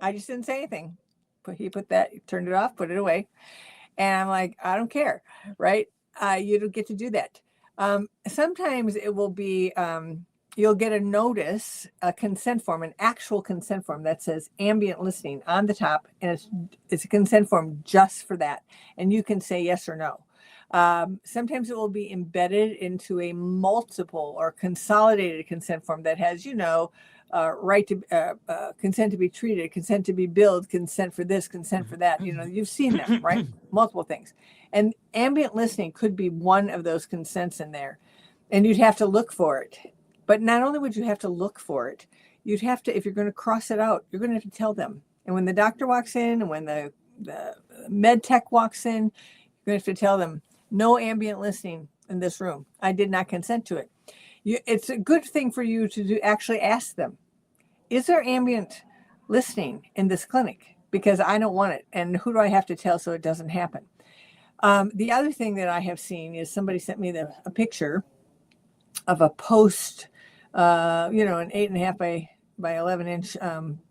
I just didn't say anything. But he turned it off, put it away. And I'm like, I don't care, right? You don't get to do that. Sometimes it will be... you'll get a notice, a consent form, an actual consent form that says ambient listening on the top, and it's a consent form just for that. And you can say yes or no. Sometimes it will be embedded into a multiple or consolidated consent form that has, right to consent to be treated, consent to be billed, consent for this, consent for that. You've seen them, right? Multiple things. And ambient listening could be one of those consents in there. And you'd have to look for it. But not only would you have to look for it, you'd have to, if you're going to cross it out, you're going to have to tell them. And when the doctor walks in and when the med tech walks in, you're going to have to tell them, no ambient listening in this room. I did not consent to it. It's a good thing for you to actually ask them, is there ambient listening in this clinic? Because I don't want it. And who do I have to tell so it doesn't happen? The other thing that I have seen is somebody sent me a picture of a post, an 8.5 by 11 inch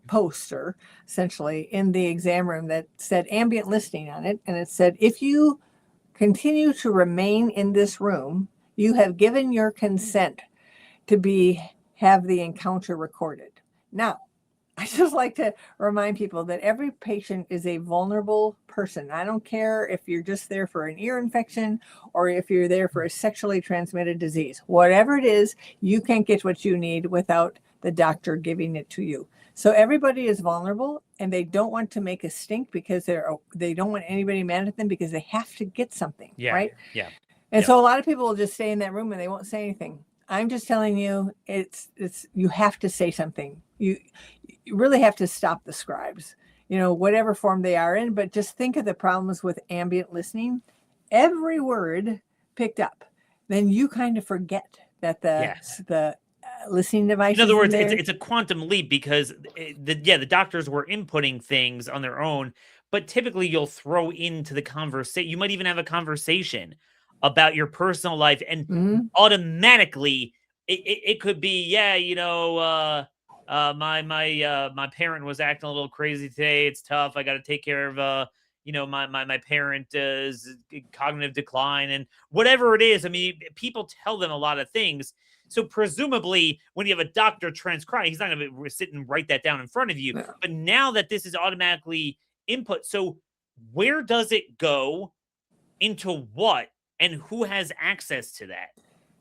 poster, essentially, in the exam room that said ambient listening on it. And it said, if you continue to remain in this room, you have given your consent to have the encounter recorded. Now, I just like to remind people that every patient is a vulnerable person. I don't care if you're just there for an ear infection or if you're there for a sexually transmitted disease. Whatever it is, you can't get what you need without the doctor giving it to you. So everybody is vulnerable, and they don't want to make a stink because they don't want anybody mad at them because they have to get something, right? Yeah. And so a lot of people will just stay in that room and they won't say anything. I'm just telling you, it's you have to say something. You really have to stop the scribes, whatever form they are in. But just think of the problems with ambient listening. Every word picked up, then you kind of forget that the listening device. In other words, it's a quantum leap because the doctors were inputting things on their own, but typically you'll throw into the conversation. You might even have a conversation about your personal life, and automatically it could be, my parent was acting a little crazy today. It's tough. I got to take care of my parent's cognitive decline and whatever it is. I mean, people tell them a lot of things. So presumably, when you have a doctor transcribe, he's not going to sit and write that down in front of you. No. But now that this is automatically input, so where does it go? Into what? And who has access to that?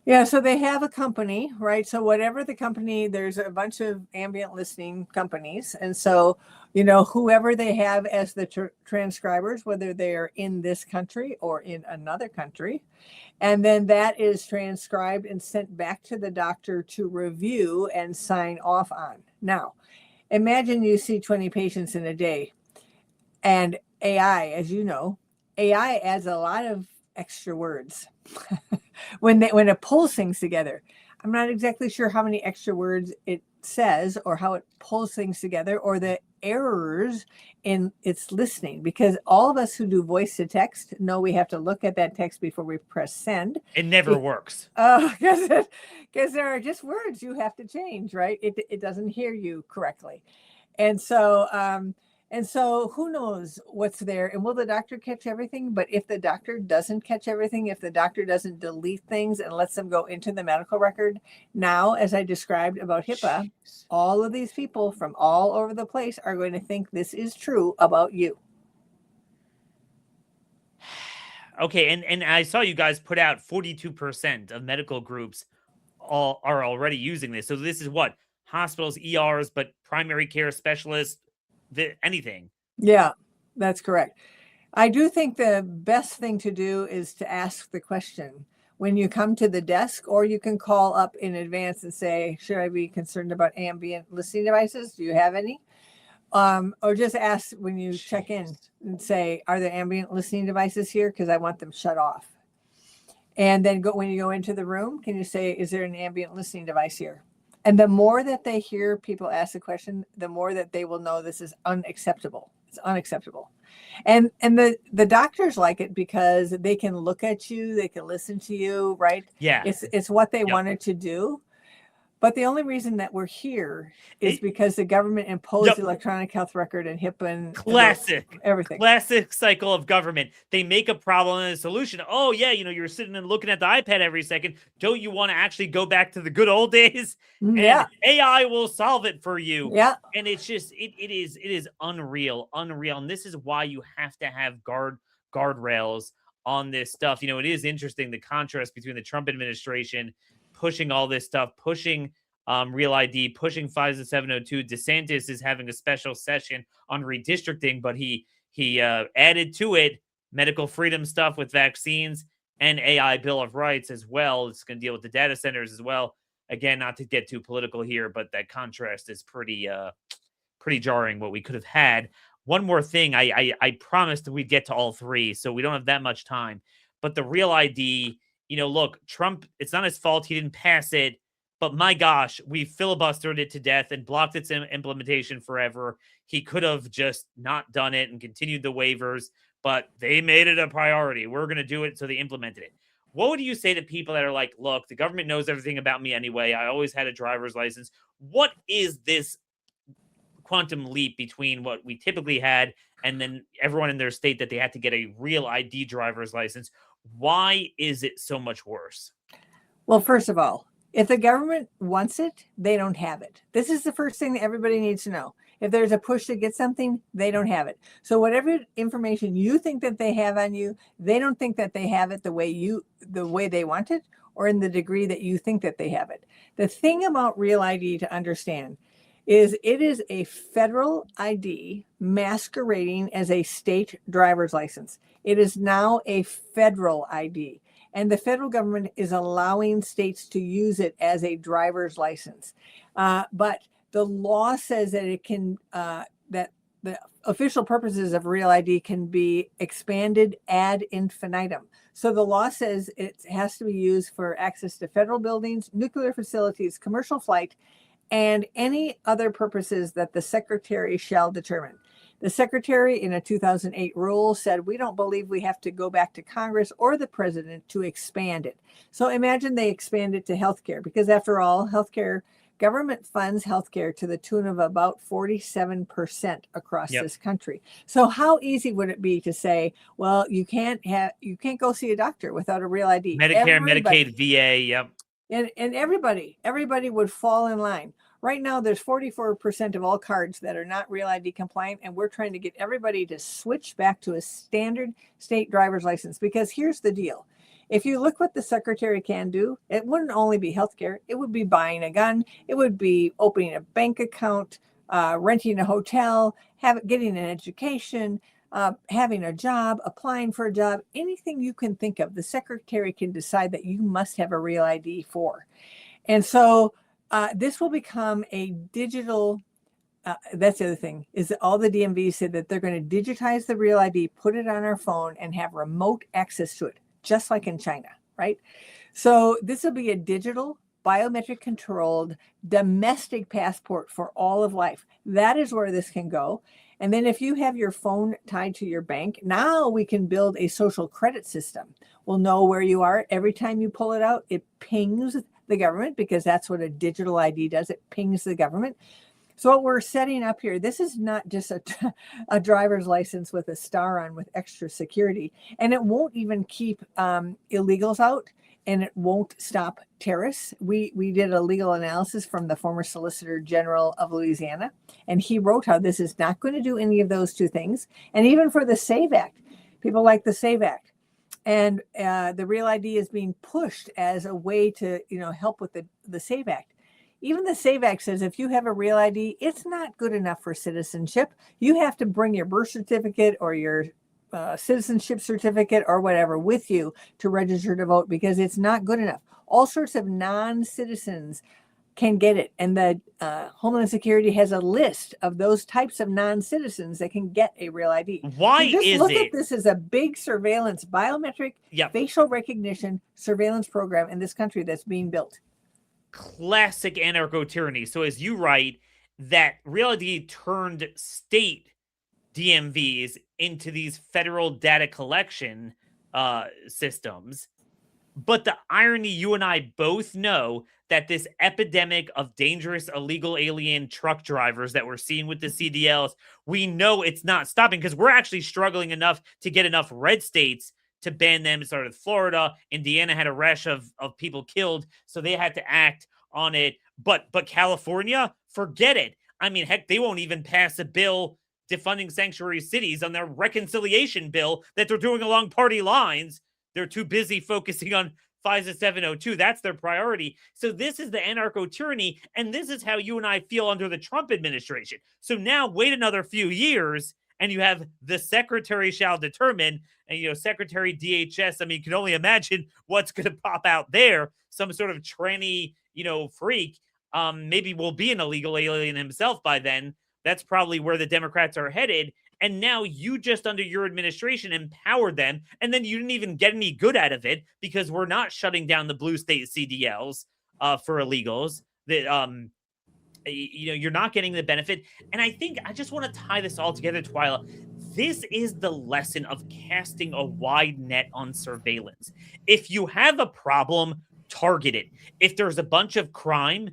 Yeah, so they have a company, right? So whatever the company, there's a bunch of ambient listening companies. And so, whoever they have as the transcribers, whether they're in this country or in another country, and then that is transcribed and sent back to the doctor to review and sign off on. Now, imagine you see 20 patients in a day, and AI, as you know, AI adds a lot of extra words when it pulls things together. I'm not exactly sure how many extra words it says or how it pulls things together or the errors in its listening, because all of us who do voice to text know we have to look at that text before we press send. It never works. Because there are just words you have to change, right? It doesn't hear you correctly. And so who knows what's there, and will the doctor catch everything? But if the doctor doesn't catch everything, if the doctor doesn't delete things and lets them go into the medical record, now, as I described about HIPAA, all of these people from all over the place are going to think this is true about you. Okay, and I saw you guys put out 42% of medical groups are already using this. So this is what? Hospitals, ERs, but primary care specialists, anything. Yeah, that's correct. I do think the best thing to do is to ask the question when you come to the desk, or you can call up in advance and say, should I be concerned about ambient listening devices? Do you have any? Or just ask when you check in and say, are there ambient listening devices here? Because I want them shut off. And then when you go into the room, can you say, is there an ambient listening device here? And the more that they hear people ask the question, the more that they will know this is unacceptable. It's unacceptable. And the doctors like it because they can look at you, they can listen to you, right? Yeah. It's what they wanted to do. But the only reason that we're here is because the government imposed electronic health record and HIPAA and everything. Classic cycle of government. They make a problem and a solution. Oh, yeah, you're sitting and looking at the iPad every second. Don't you want to actually go back to the good old days? Yeah. And AI will solve it for you. Yeah. And it's just, it is unreal. And this is why you have to have guardrails on this stuff. It is interesting, the contrast between the Trump administration pushing all this stuff, pushing Real ID, pushing FISA 702. DeSantis is having a special session on redistricting, but he added to it medical freedom stuff with vaccines and AI Bill of Rights as well. It's going to deal with the data centers as well. Again, not to get too political here, but that contrast is pretty jarring what we could have had. One more thing, I promised we'd get to all three, so we don't have that much time. But the Real ID, look, Trump, it's not his fault he didn't pass it, but my gosh, we filibustered it to death and blocked its implementation forever. He could have just not done it and continued the waivers, but they made it a priority. We're going to do it, so they implemented it. What would you say to people that are like, look, the government knows everything about me anyway. I always had a driver's license. What is this quantum leap between what we typically had and then everyone in their state that they had to get a Real ID driver's license? Why is it so much worse? Well, first of all, If the government wants it, they don't have it. This is the first thing that everybody needs to know. If there's a push to get something, they don't have it. So whatever information you think that they have on you, they don't think that they have it the way they want it, or in the degree that you think that they have it. The thing about Real ID to understand is it is a federal ID masquerading as a state driver's license. It is now a federal ID. And the federal government is allowing states to use it as a driver's license. But the law says that it can, that the official purposes of Real ID can be expanded ad infinitum. So the law says it has to be used for access to federal buildings, nuclear facilities, commercial flight, and any other purposes that the secretary shall determine. The secretary in a 2008 rule said, we don't believe we have to go back to Congress or the president to expand it. So imagine they expand it to healthcare, because after all, healthcare, government funds healthcare to the tune of about 47% across this country. So how easy would it be to say, well, you can't go see a doctor without a Real ID? Medicare, Medicaid, VA, yep. And everybody would fall in line. Right now, there's 44% of all cards that are not Real ID compliant, and we're trying to get everybody to switch back to a standard state driver's license. Because here's the deal. If you look what the secretary can do, it wouldn't only be healthcare. It would be buying a gun. It would be opening a bank account, renting a hotel, getting an education, having a job, applying for a job, anything you can think of, the secretary can decide that you must have a Real ID for. And so this will become a digital, that's the other thing, is that all the DMVs said that they're going to digitize the Real ID, put it on our phone, and have remote access to it, just like in China, right? So this will be a digital, biometric controlled domestic passport for all of life. That is where this can go. And then if you have your phone tied to your bank, now we can build a social credit system. We'll know where you are. Every time you pull it out, it pings the government, because that's what a digital ID does. It pings the government. So what we're setting up here, this is not just a driver's license with a star on with extra security. And it won't even keep illegals out, and it won't stop terrorists. We did a legal analysis from the former Solicitor General of Louisiana, and he wrote how this is not going to do any of those two things. And even for the SAVE Act, people like the SAVE Act. And the Real ID is being pushed as a way to, help with the SAVE Act. Even the SAVE Act says if you have a Real ID, it's not good enough for citizenship. You have to bring your birth certificate or your citizenship certificate or whatever with you to register to vote, because it's not good enough. All sorts of non-citizens can get it. And the Homeland Security has a list of those types of non-citizens that can get a Real ID. Why so just is look it? at this as a big surveillance, biometric, facial recognition surveillance program in this country that's being built. Classic anarcho-tyranny. So as you write, that Real ID turned state DMVs into these federal data collection systems. But the irony, you and I both know that this epidemic of dangerous illegal alien truck drivers that we're seeing with the CDLs, we know it's not stopping, because we're actually struggling enough to get enough red states to ban them. It started with Florida. Indiana had a rash of people killed, so they had to act on it. But California, forget it. I mean, heck, they won't even pass a bill defunding sanctuary cities on their reconciliation bill that they're doing along party lines. They're too busy focusing on FISA 702. That's their priority. So this is the anarcho-tyranny, and this is how you and I feel under the Trump administration. So now wait another few years, and you have the secretary shall determine, and, Secretary DHS, I mean, you can only imagine what's going to pop out there. Some sort of tranny, freak, maybe will be an illegal alien himself by then. That's probably where the Democrats are headed. And now you just, under your administration, empowered them. And then you didn't even get any good out of it, because we're not shutting down the blue state CDLs for illegals. That you're not getting the benefit. And I think I just want to tie this all together, Twila. This is the lesson of casting a wide net on surveillance. If you have a problem, target it. If there's a bunch of crime,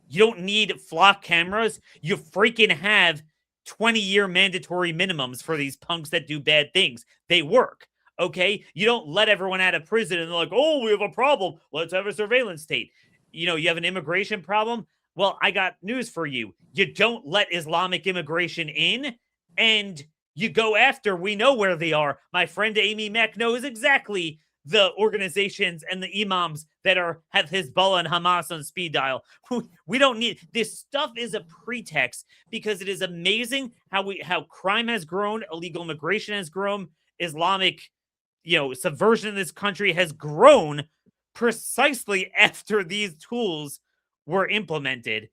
you don't need flock cameras. You freaking have 20-year mandatory minimums for these punks that do bad things. They work, okay? You don't let everyone out of prison and they're like, oh, we have a problem. Let's have a surveillance state. you have an immigration problem. Well, I got news for you. You don't let Islamic immigration in, and you go after. We know where they are. My friend Amy Mack knows exactly the organizations and the imams that have Hezbollah and Hamas on speed dial. We don't need this stuff. Is a pretext, because it is amazing how crime has grown, illegal immigration has grown, Islamic, subversion in this country has grown precisely after these tools were implemented.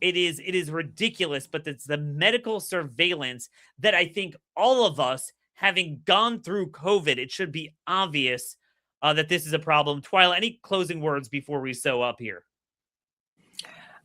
It is ridiculous, but it's the medical surveillance that I think all of us, having gone through COVID, it should be obvious that this is a problem. Twila, any closing words before we sew up here?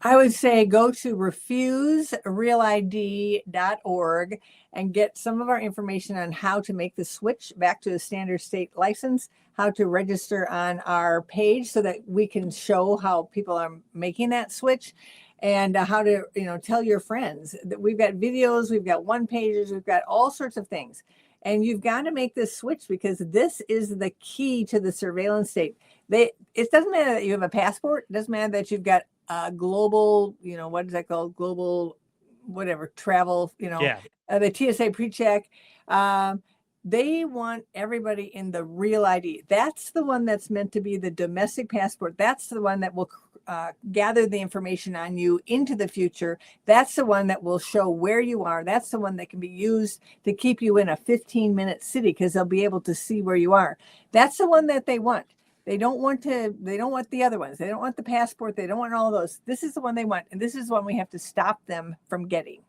I would say go to refuserealid.org and get some of our information on how to make the switch back to a standard state license, how to register on our page so that we can show how people are making that switch, and how to, tell your friends that we've got videos, we've got one pages, we've got all sorts of things. And you've got to make this switch, because this is the key to the surveillance state. It doesn't matter that you have a passport. It doesn't matter that you've got global, what is that called? Global, whatever, travel, the TSA pre-check. They want everybody in the real ID. That's the one that's meant to be the domestic passport. That's the one that will gather the information on you into the future. That's the one that will show where you are. That's the one that can be used to keep you in a 15-minute city, because they'll be able to see where you are. That's the one that they want. They don't want the other ones. They don't want the passport. They don't want all those. This is the one they want. And this is one we have to stop them from getting.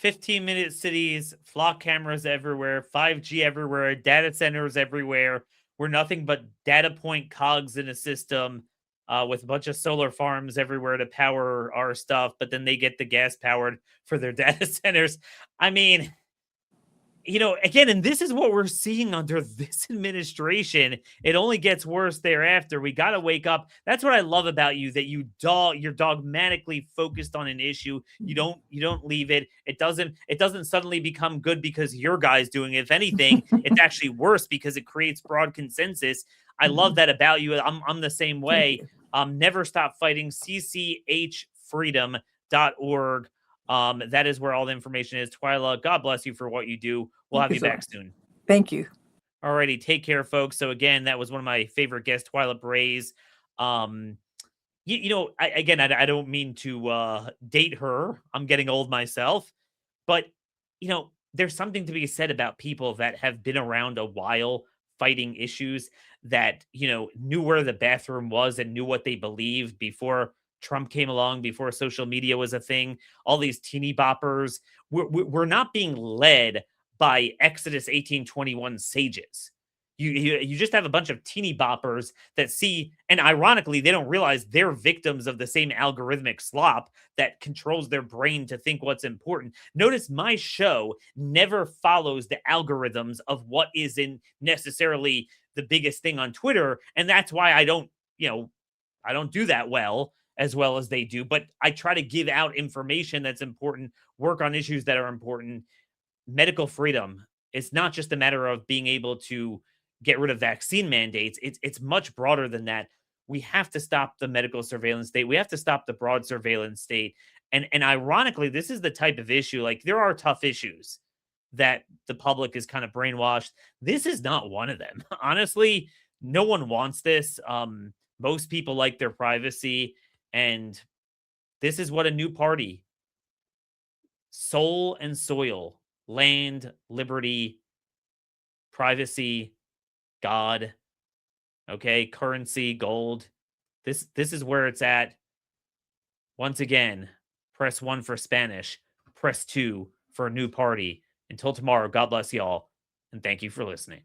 15-minute cities, flock cameras everywhere, 5G everywhere, data centers everywhere. We're nothing but data point cogs in a system with a bunch of solar farms everywhere to power our stuff, but then they get the gas powered for their data centers. I mean, again, and this is what we're seeing under this administration. It only gets worse thereafter. We got to wake up. That's what I love about you, that you're dogmatically focused on an issue. You don't leave it. It doesn't suddenly become good because your guy's doing it. If anything, it's actually worse because it creates broad consensus. I love that about you. I'm the same way. Never stop fighting. cchfreedom.org. That is where all the information is. Twila, God bless you for what you do. We'll have you back soon. Thank you. Alrighty, take care, folks. So again, that was one of my favorite guests, Twila Brase. I don't mean to date her. I'm getting old myself, but there's something to be said about people that have been around a while fighting issues, that knew where the bathroom was and knew what they believed before Trump came along, before social media was a thing. All these teeny boppers, we're not being led by Exodus 18:21 sages. You just have a bunch of teeny boppers that see, and ironically, they don't realize they're victims of the same algorithmic slop that controls their brain to think what's important. Notice my show never follows the algorithms of what is in necessarily the biggest thing on Twitter, and that's why I don't do that well as they do. But I try to give out information that's important, work on issues that are important. Medical freedom, it's not just a matter of being able to get rid of vaccine mandates. It's much broader than that. We have to stop the medical surveillance state. We have to stop the broad surveillance state. And ironically, this is the type of issue, like, there are tough issues that the public is kind of brainwashed. This is not one of them. Honestly, no one wants this. Most people like their privacy, and this is what a new party, soul and soil, land, liberty, privacy, God, okay, currency, gold. This is where it's at. Once again, press 1 for Spanish, press 2 for a new party. Until tomorrow, God bless y'all, and thank you for listening.